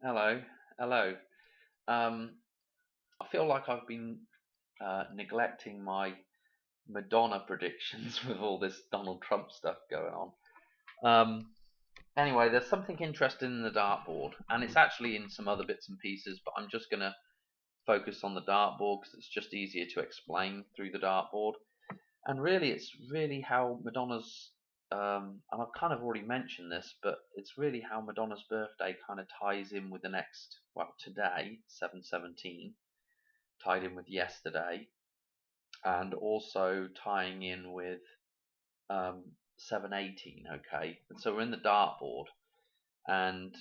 Hello, hello. Um, I feel like I've been neglecting my Madonna predictions with all this Donald Trump stuff going on. Um, anyway, there's something interesting in the dartboard, and it's actually in some other bits and pieces, but I'm just going to focus on the dartboard because it's just easier to explain through the dartboard. And really, it's really how Madonna's, and I've kind of already mentioned this, but it's really how Madonna's birthday kind of ties in with the next, well, today, 7/17, tied in with yesterday, and also tying in with 7/18. Okay, and so we're in the dartboard, and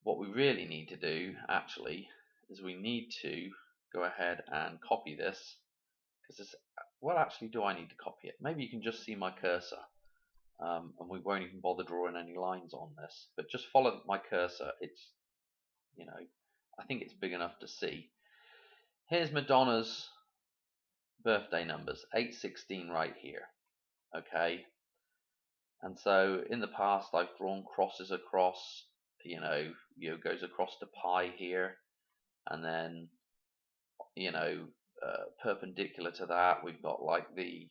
what we really need to do actually is we need to go ahead and copy this because this. Well, actually, do I need to copy it? Maybe you can just see my cursor, and we won't even bother drawing any lines on this. But just follow my cursor. It's, you know, I think it's big enough to see. Here's Madonna's birthday numbers, 8/16 right here. Okay, and so in the past I've drawn crosses across, goes across to pi here, and then perpendicular to that we've got like the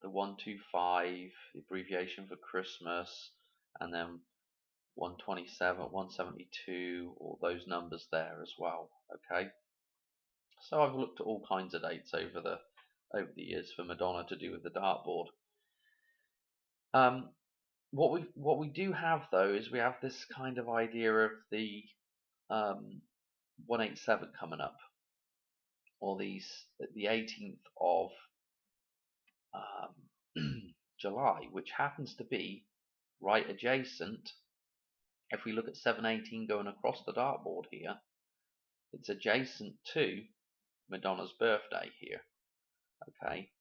125, the abbreviation for Christmas, and then 127, 172, all those numbers there as well. Okay, so I've looked at all kinds of dates over the years for Madonna to do with the dartboard. Um, what we do have though is we have this kind of idea of the um, 187 coming up, or the 18th of July, which happens to be right adjacent. If we look at 7/18 going across the dartboard here, it's adjacent to Madonna's birthday here. Okay,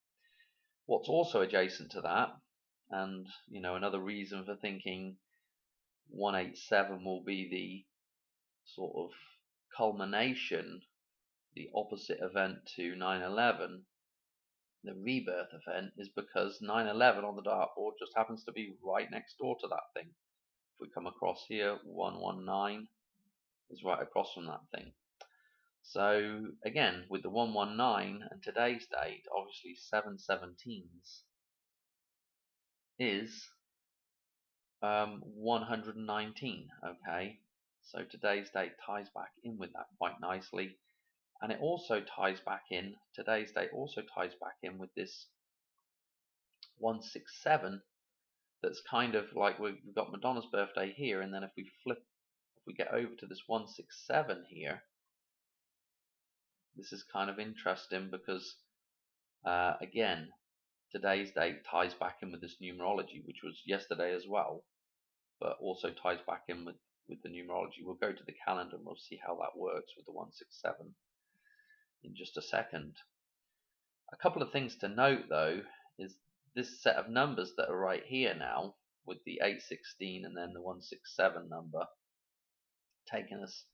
what's also adjacent to that, and another reason for thinking 187 will be the sort of culmination, the opposite event to 9/11, the rebirth event, is because 9/11 on the dartboard just happens to be right next door to that thing. If we come across here, 119 is right across from that thing. So again, with the 119 and today's date, obviously 7/17s is 119. Okay, so today's date ties back in with that quite nicely, and it also ties back in. Today's date also ties back in with this 167. That's kind of like we've got Madonna's birthday here, and then if we get over to this 167 here, this is kind of interesting because again, today's date ties back in with this numerology, which was yesterday as well, but also ties back in with the numerology. We'll go to the calendar and we'll see how that works with the 167 in just a second. A couple of things to note though is this set of numbers that are right here now, with the 8/16 and then the 167 number, taking us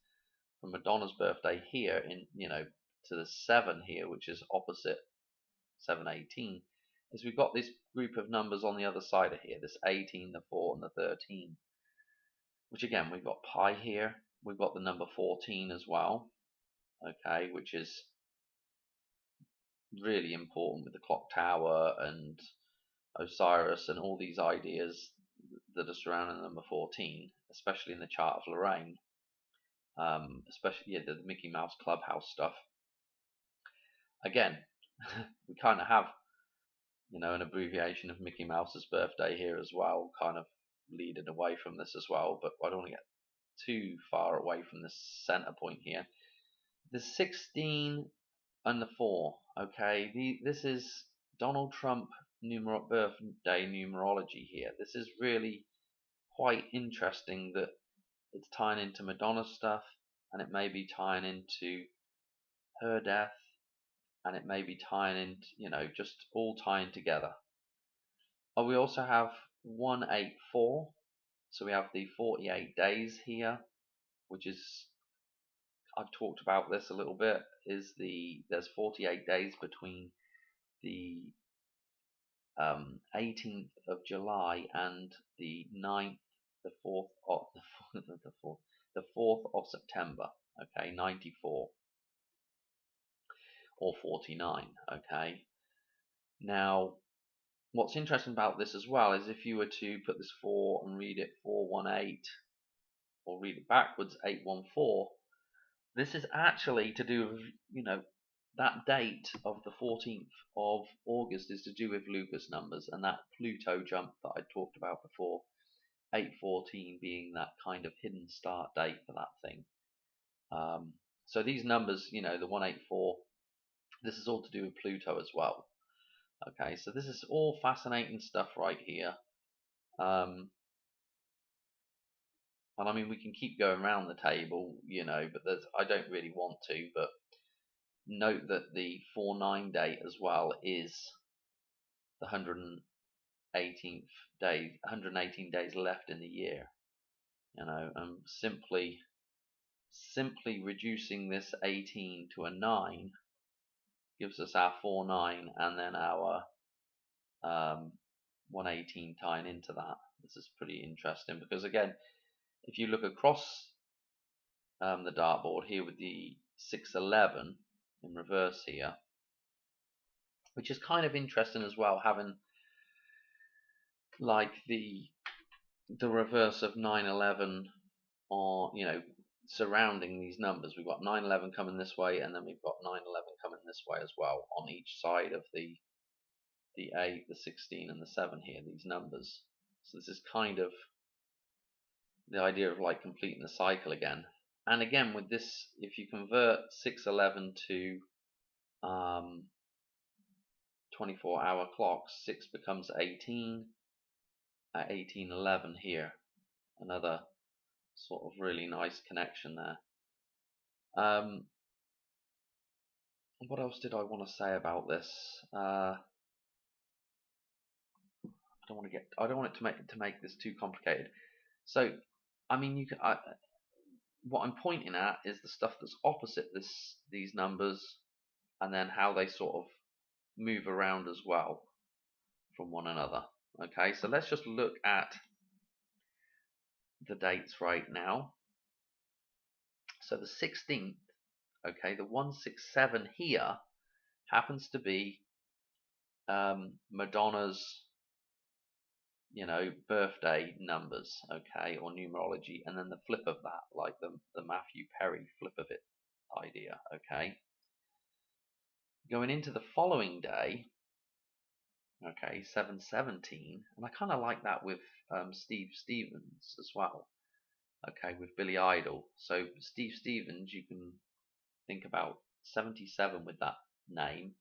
from Madonna's birthday here to the 7 here, which is opposite 7/18, is we've got this group of numbers on the other side of here, this 18, the 4, and the 13, which again, we've got pi here, we've got the number 14 as well, okay, which is really important with the clock tower and Osiris and all these ideas that are surrounding the number 14, especially in the chart of Lorraine, especially the Mickey Mouse Clubhouse stuff. Again, we kind of have an abbreviation of Mickey Mouse's birthday here as well, kind of leading away from this as well, but I don't want to get too far away from this center point here. The 16 and the 4, okay, this is Donald Trump birthday numerology here. This is really quite interesting that it's tying into Madonna stuff, and it may be tying into her death, and it may be tying in, just all tying together. We also have 184, so we have the 48 days here, which is, I've talked about this a little bit, there's 48 days between the 18th of July and the 9th, the 4th, the 4th of September, okay, 94 or 49, okay. Now, what's interesting about this as well is if you were to put this 4 and read it 418, or read it backwards 814, this is actually to do with, that date of the 14th of August is to do with Lucas numbers and that Pluto jump that I talked about before, 814 being that kind of hidden start date for that thing. So these numbers, the 184, this is all to do with Pluto as well. Okay, so this is all fascinating stuff right here. And I mean, we can keep going around the table, but I don't really want to. But note that the 49 date as well is the 118th day, 118 days left in the year. And simply reducing this 18 to a 9 gives us our 49, and then our 118 tying into that. This is pretty interesting because, again, if you look across the dartboard here with the 611 in reverse here, which is kind of interesting as well, having like the reverse of 911 or surrounding these numbers. We've got 911 coming this way, and then we've got 911 coming this way as well on each side of the 8, the 16, and the 7 here, these numbers. So this is kind of the idea of like completing the cycle again. And again, with this, if you convert 611 to 24-hour clocks, 6 becomes 18 at 1811 here. Another sort of really nice connection there. What else did I want to say about this? I don't want it to make this too complicated. So, I mean, what I'm pointing at is the stuff that's opposite these numbers, and then how they sort of move around as well from one another. Okay, so let's just look at the dates right now. So the 16th, okay, the 167 here happens to be Madonna's, birthday numbers, okay, or numerology, and then the flip of that, like the Matthew Perry flip of it idea, okay. Going into the following day, okay, 717, and I kind of like that with Steve Stevens as well, okay, with Billy Idol. So Steve Stevens, you can think about 77 with that name,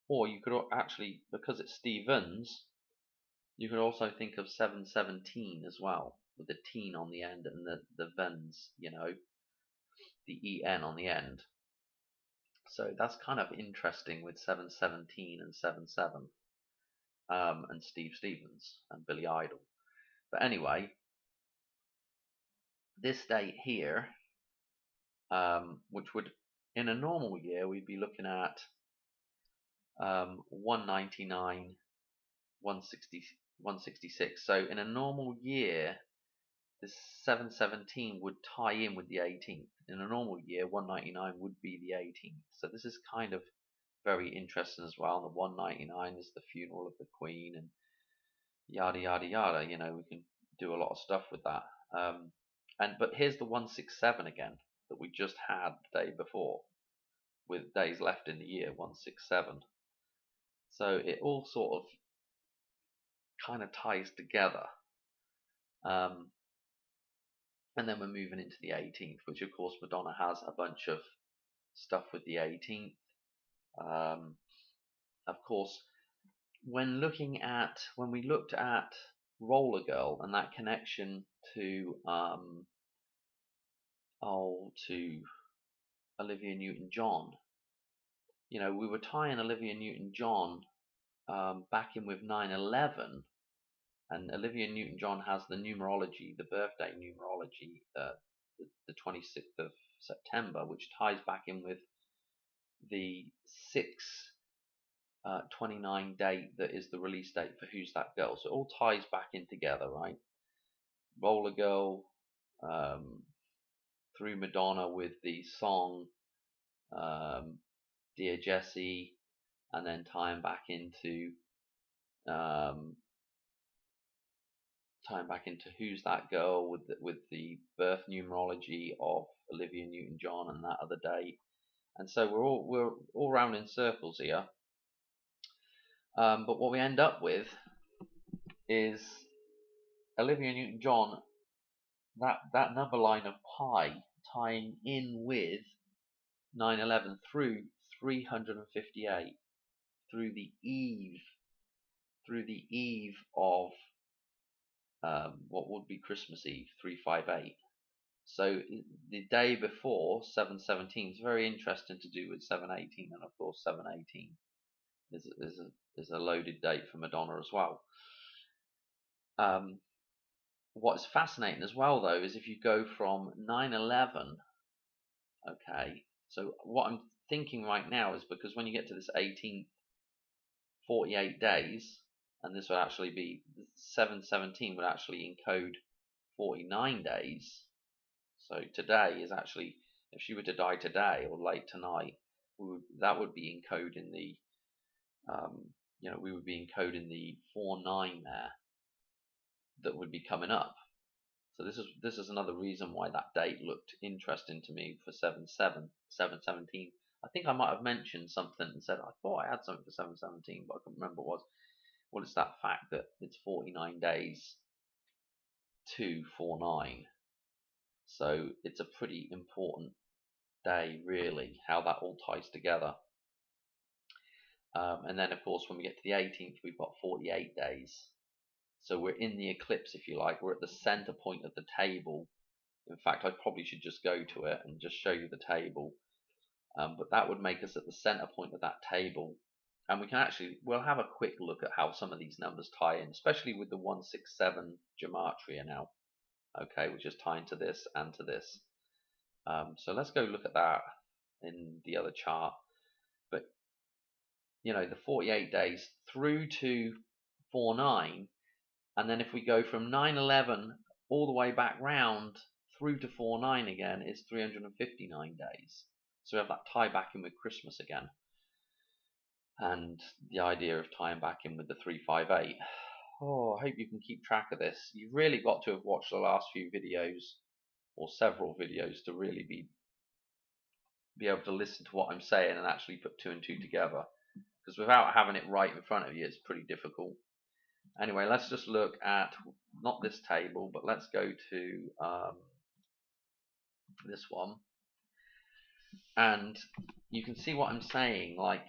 or you could actually, because it's Stevens, you could also think of 717 as well, with the teen on the end and the vens, the en on the end. So that's kind of interesting with 717 and 77, and Steve Stevens and Billy Idol. But anyway, this date here, which would, in a normal year, we'd be looking at 199, 160, 166. So in a normal year, this 717 would tie in with the 18th. In a normal year, 199 would be the 18th. So this is kind of very interesting as well. The 199 is the funeral of the Queen, and yada yada yada. We can do a lot of stuff with that. But here's the 167 again that we just had the day before, with days left in the year, 167. So it all sort of kind of ties together. And then we're moving into the 18th, which of course Madonna has a bunch of stuff with the 18th. Of course, when we looked at Roller Girl and that connection to to Olivia Newton-John, we were tying Olivia Newton-John back in with 9/11. And Olivia Newton-John has the numerology, the birthday numerology, the 26th of September, which ties back in with the 6/29 date that is the release date for Who's That Girl. So it all ties back in together, right? Roller Girl, through Madonna with the song um, Dear Jessie, and then tying back into um, Who's That Girl with the birth numerology of Olivia Newton-John and That Other Day, and so we're all round in circles here. But what we end up with is Olivia Newton-John, that number line of pi tying in with 9/11 through 358, through the eve of what would be Christmas Eve, 358. So the day before 7/17 is very interesting to do with 7/18, and of course 7/18 is a loaded date for Madonna as well. What's fascinating as well, though, is if you go from 9/11, okay, so what I'm thinking right now is, because when you get to this 18th, 48 days, and this would actually be 7/17 would actually encode 49 days. So today is actually, if she were to die today or late tonight, that would be encoding the, we would be encoding the 49 there that would be coming up. So this is another reason why that date looked interesting to me for 7/17. I think I might have mentioned something and said I thought I had something for 7/17, but I couldn't remember what it was. Well, it's that fact that it's 49 days to 49. So it's a pretty important day, really, how that all ties together. And then, of course, when we get to the 18th, we've got 48 days. So we're in the eclipse, if you like. We're at the center point of the table. In fact, I probably should just go to it and just show you the table. But that would make us at the center point of that table. And we'll have a quick look at how some of these numbers tie in, especially with the 167 gematria now, okay, which is tying to this and to this. So let's go look at that in the other chart. But, the 48 days through to 49, and then if we go from 9/11 all the way back round through to 49 again, is 359 days. So we have that tie back in with Christmas again. And the idea of tying back in with the 358. Oh, I hope you can keep track of this. You've really got to have watched the last few videos, or several videos, to really be able to listen to what I'm saying and actually put two and two together. Because without having it right in front of you, it's pretty difficult. Anyway, let's just look at, not this table, but let's go to this one. And you can see what I'm saying, like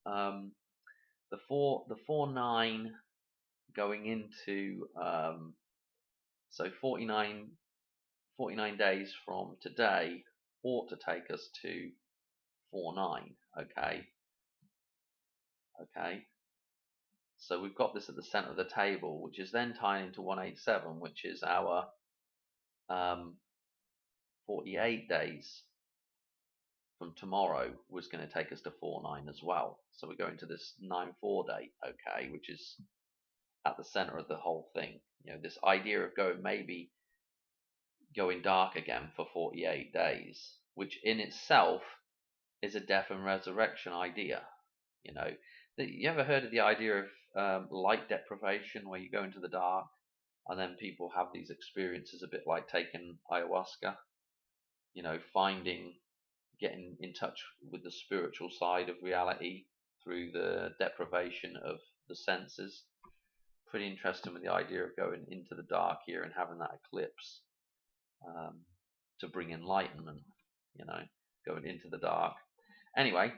the 4/9 going into so 49 days from today ought to take us to 4/9. Okay, so we've got this at the center of the table, which is then tying into 187, which is our 48 days from tomorrow, was going to take us to 4/9 as well. So we're going to this 9/4 date, okay, which is at the center of the whole thing. This idea of maybe going dark again for 48 days, which in itself is a death and resurrection idea. You ever heard of the idea of light deprivation, where you go into the dark and then people have these experiences a bit like taking ayahuasca, getting in touch with the spiritual side of reality through the deprivation of the senses. Pretty interesting with the idea of going into the dark here and having that eclipse to bring enlightenment, going into the dark. Anyway,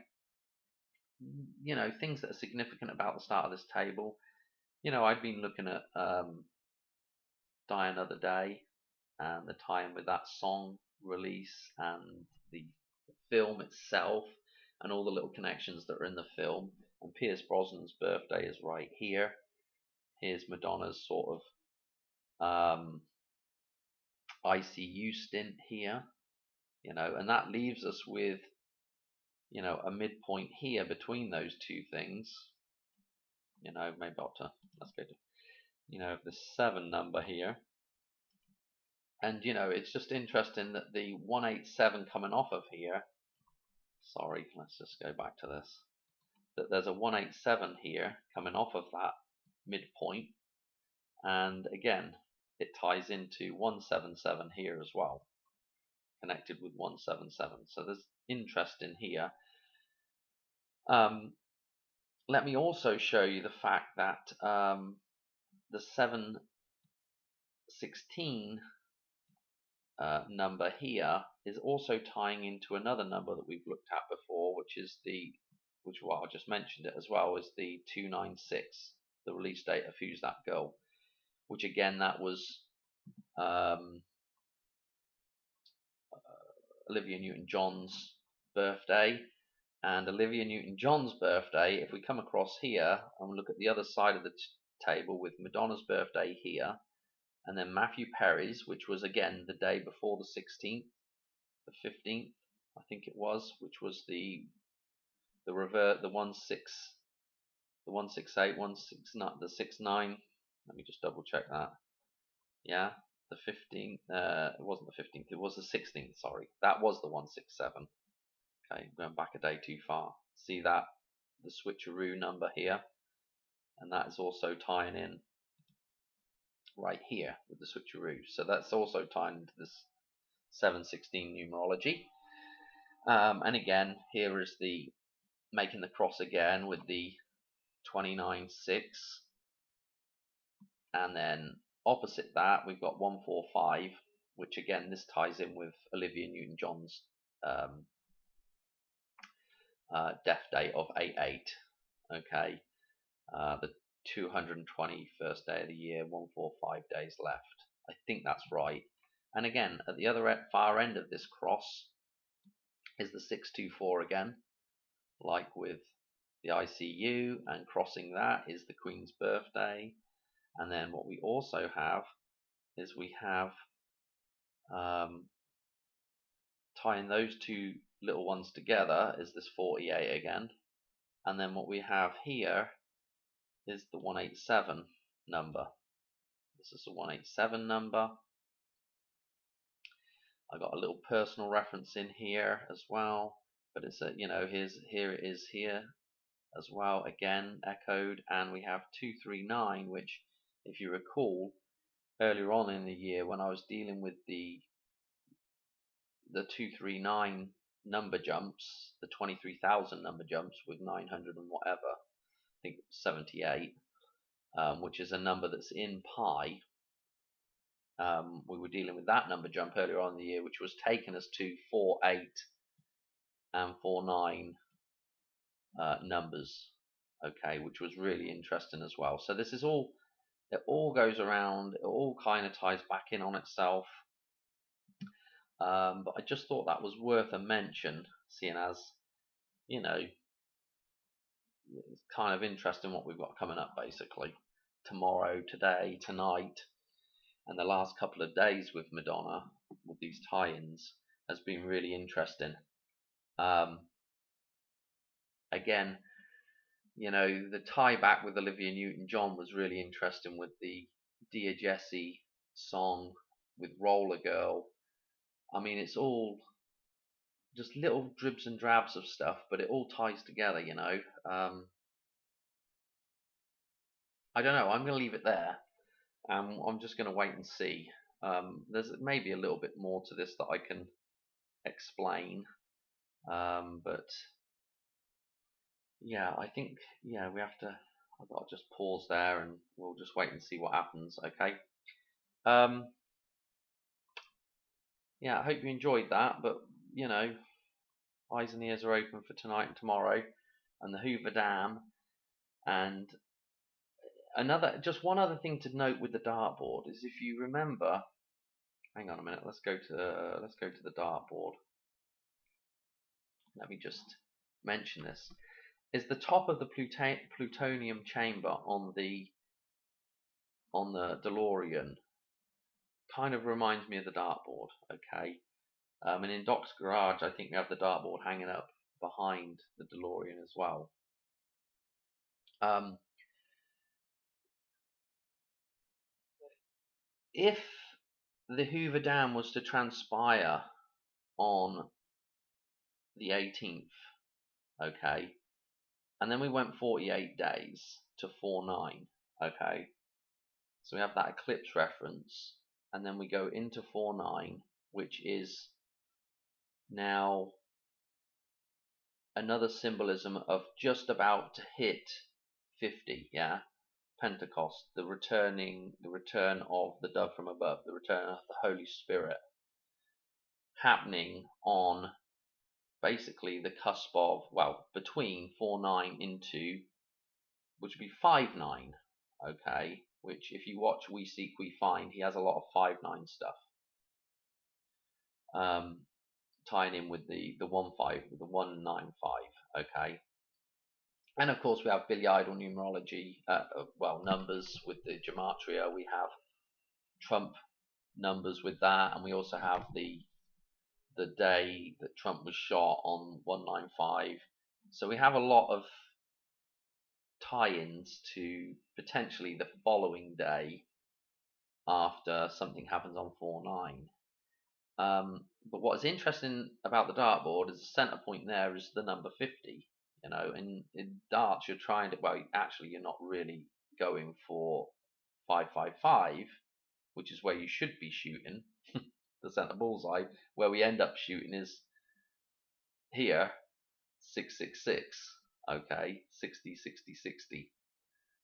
things that are significant about the start of this table. I'd been looking at Die Another Day and the time with that song release and the film itself and all the little connections that are in the film. And Pierce Brosnan's birthday is right here. Here's Madonna's sort of ICU stint here, and that leaves us with a midpoint here between those two things. Maybe let's go to the 7 number here, And it's just interesting that the 187 coming off of here, sorry, let's just go back to this, that there's a 187 here coming off of that midpoint, and again it ties into 177 here as well, connected with 177. So there's interest in here. Let me also show you the fact that the 716 number here is also tying into another number that we've looked at before, which I just mentioned it as well, is the 296, the release date of Who's That Girl, which again, that was Olivia Newton-John's birthday. And Olivia Newton-John's birthday, if we come across here and look at the other side of the table with Madonna's birthday here, and then Matthew Perry's, which was again the day before the 16th, the 15th, I think it was, which was the 168, 169, the 69. Let me just double check that. Yeah, the 15th. It wasn't the 15th. It was the 16th. Sorry, that was the 167. Okay, going back a day too far. See that, the switcheroo number here, and that is also tying in right here with the switcheroo. So that's also tying into this 716 numerology. And again, here is the making the cross again with the 29/6, and then opposite that we've got 145, which again this ties in with Olivia Newton-John's death date of 8/8. Okay, the 221st day of the year, 145 days left. I think that's right. And again, at the other far end of this cross is the 624 again, like with the ICU, and crossing that is the Queen's birthday. And then what we also have is we have tying those two little ones together is this 48 again. And then what we have here is the 187 number. This is the 187 number. I got a little personal reference in here as well, but it's here it is here as well, again echoed. And we have 239, which, if you recall, earlier on in the year when I was dealing with the 239 number jumps, the 23,000 number jumps with 900 and whatever, I think 78, which is a number that's in pi. We were dealing with that number jump earlier on in the year, which was taken as 248 and 49 numbers, okay, which was really interesting as well. So this is all, it all goes around, it all kind of ties back in on itself. But I just thought that was worth a mention, seeing as, it's kind of interesting what we've got coming up basically. Tomorrow, today, tonight, and the last couple of days with Madonna, with these tie-ins, has been really interesting. Again, the tie back with Olivia Newton-John was really interesting with the Dear Jessie song with Roller Girl. I mean, it's all just little dribs and drabs of stuff, but it all ties together, I don't know, I'm going to leave it there. I'm just going to wait and see. There's maybe a little bit more to this that I can explain, but yeah, I think, we have to, I've got to just pause there and we'll just wait and see what happens, okay? Yeah, I hope you enjoyed that, but eyes and ears are open for tonight and tomorrow, and the Hoover Dam. And just one other thing to note with the dartboard is, if you remember, hang on a minute, let's go to the dartboard. Let me just mention this. Is the top of the plutonium chamber on the DeLorean kind of reminds me of the dartboard, okay? And in Doc's garage, I think we have the dartboard hanging up behind the DeLorean as well. If the Hoover Dam was to transpire on the 18th, okay, and then we went 48 days to 49, okay, so we have that eclipse reference, and then we go into 49, which is now another symbolism of just about to hit 50, yeah, Pentecost, the return of the dove from above, the return of the Holy Spirit, happening on basically the cusp of, well, between 4-9 into, which would be 5-9, okay, which if you watch We Seek We Find, he has a lot of 5-9 stuff, tying in with the 1-5, with the 1-9-5, okay. And of course we have Billy Idol numerology, well, numbers with the gematria, we have Trump numbers with that, and we also have the day that Trump was shot on 195. So we have a lot of tie-ins to potentially the following day after something happens on 4-9. But what is interesting about the dartboard is the center point there is the number 50. You know, in darts you're trying to, well, actually you're not really going for 5-5-5, which is where you should be shooting the center bullseye. Where we end up shooting is here, 6-6-6, okay, 60-60-60.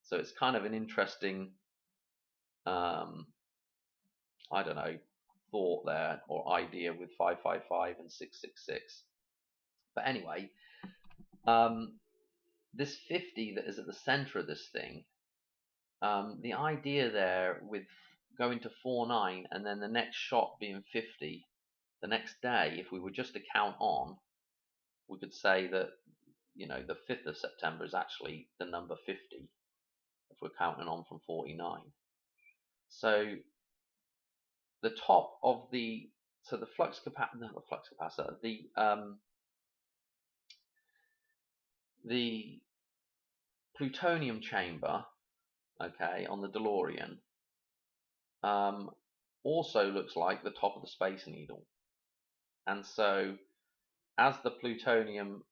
So it's kind of an interesting, I don't know, thought there or idea with 5-5-5 and 6-6-6. But anyway, this 50 that is at the center of this thing, the idea there with going to 4-9 and then the next shot being 50, the next day, if we were just to count on, we could say that, you know, the 5th of September is actually the number 50 if we're counting on from 49. So the top of the, so the flux capacitor, not the flux capacitor, the plutonium chamber, okay, on the DeLorean, also looks like the top of the Space Needle. And so as the plutonium,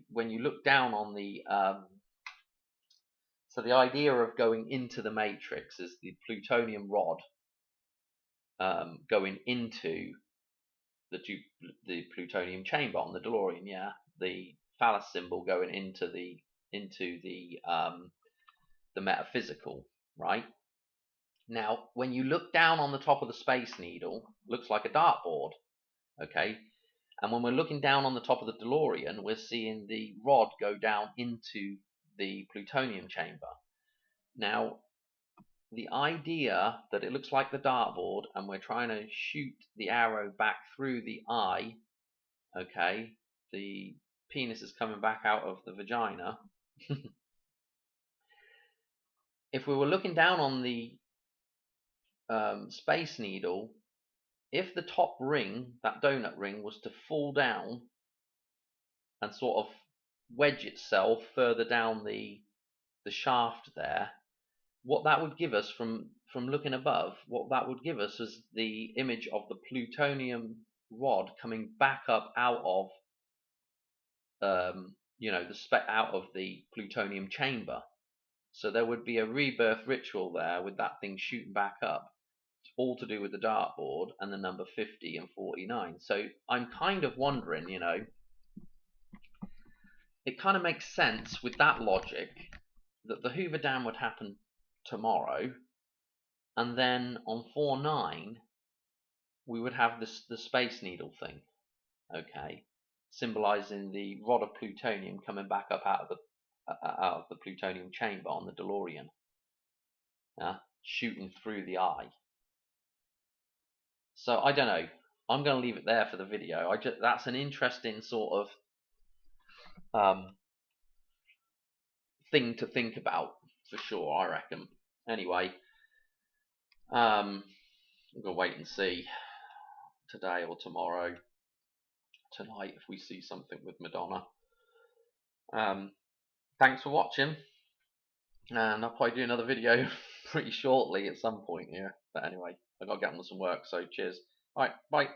when you look down on the, so the idea of going into the matrix is the plutonium rod going into the plutonium chamber on the DeLorean, yeah, the phallus symbol going into the metaphysical, right? Now, when you look down on the top of the Space Needle, looks like a dartboard, okay? And when we're looking down on the top of the DeLorean, we're seeing the rod go down into the plutonium chamber. Now, the idea that it looks like the dartboard and we're trying to shoot the arrow back through the eye, okay, the penis is coming back out of the vagina. If we were looking down on the Space Needle, if the top ring, that donut ring, was to fall down and sort of wedge itself further down the shaft there, what that would give us from looking above, what that would give us is the image of the plutonium rod coming back up out of, you know, out of the plutonium chamber. So there would be a rebirth ritual there with that thing shooting back up. It's all to do with the dartboard and the number 50 and 49. So I'm kind of wondering, you know, it kind of makes sense with that logic that the Hoover Dam would happen tomorrow, and then on 4-9 we would have the Space Needle thing, okay, symbolizing the rod of plutonium coming back up out of the plutonium chamber on the DeLorean, shooting through the eye. So I don't know, I'm going to leave it there for the video. That's an interesting sort of thing to think about for sure, I reckon. Anyway, I'm gonna wait and see today or tomorrow, tonight, if we see something with Madonna. Thanks for watching, and I'll probably do another video pretty shortly at some point here. But anyway, I got to get on with some work. So cheers. All right, bye.